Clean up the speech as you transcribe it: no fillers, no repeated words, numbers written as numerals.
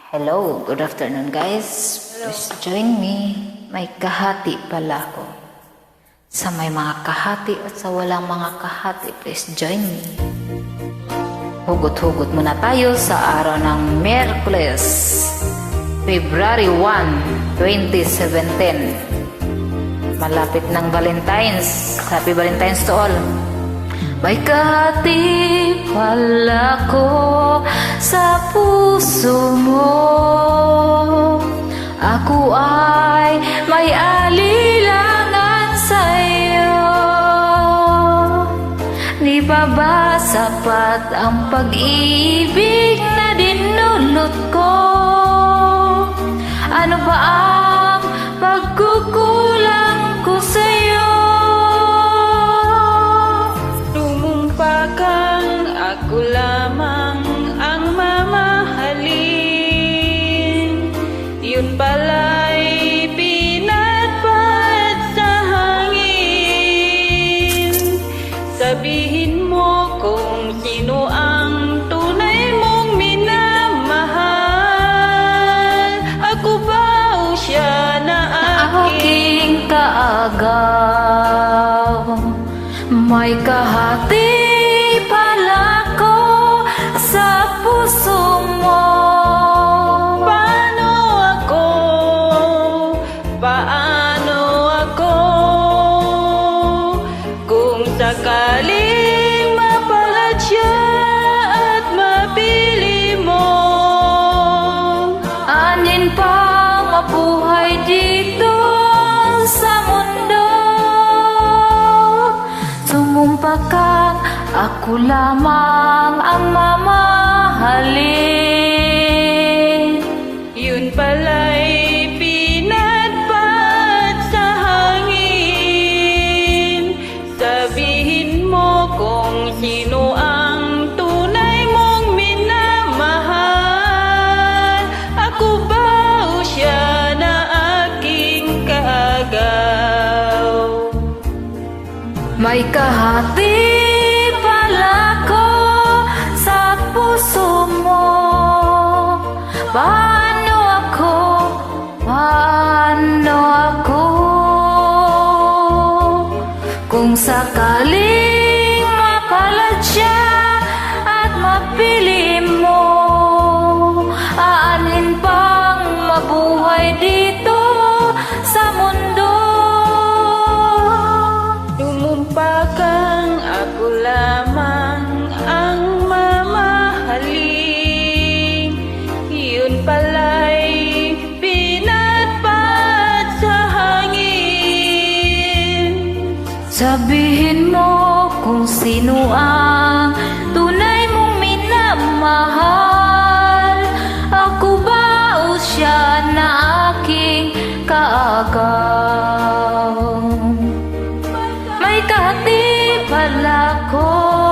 Hello, good afternoon guys. Please join me. May kahati pala ko. Sa may mga kahati at sa walang mga kahati, please join me. Hugot-hugot muna tayo sa araw ng Miyerkules, February 1, 2017. Malapit ng Valentine's. Happy Valentine's to all. May kahati pala ko sa puso mo. Ako ay may alilangan sa'yo. Di pa ba sapat ang pag-ibig na dinulot ko? Ano ba ang pagkukulang ko sa'yo? Ako lamang ang mamahalin. Yun pala'y pinatpat sa hangin. Sabihin mo kung sino ang tunay mong minamahal. Ako ba o siya na aking kaagaw? May kahati puso mo. Paano ako kung sakaling mapalad siya at mapili mo? Anin pa mabuhay dito sa mundo? Sumumpa kang ako lamang ang mamahalin. Yun pala'y pinatpat sa hangin. Sabihin mo kung sino ang tunay mong minamahal. Ako ba o siya na aking kaagaw? May kahati puso mo. Paano ako kung sakaling mapalad siya at mapili mo? Aanin pang mabuhay dito sa mundo? Lumumpa kang ako lamang ang yun pala'y pinatpat sa hangin. Sabihin mo kung sino ang tunay mong minamahal. Ako ba o siya na aking kaagaw? May kahati pala ko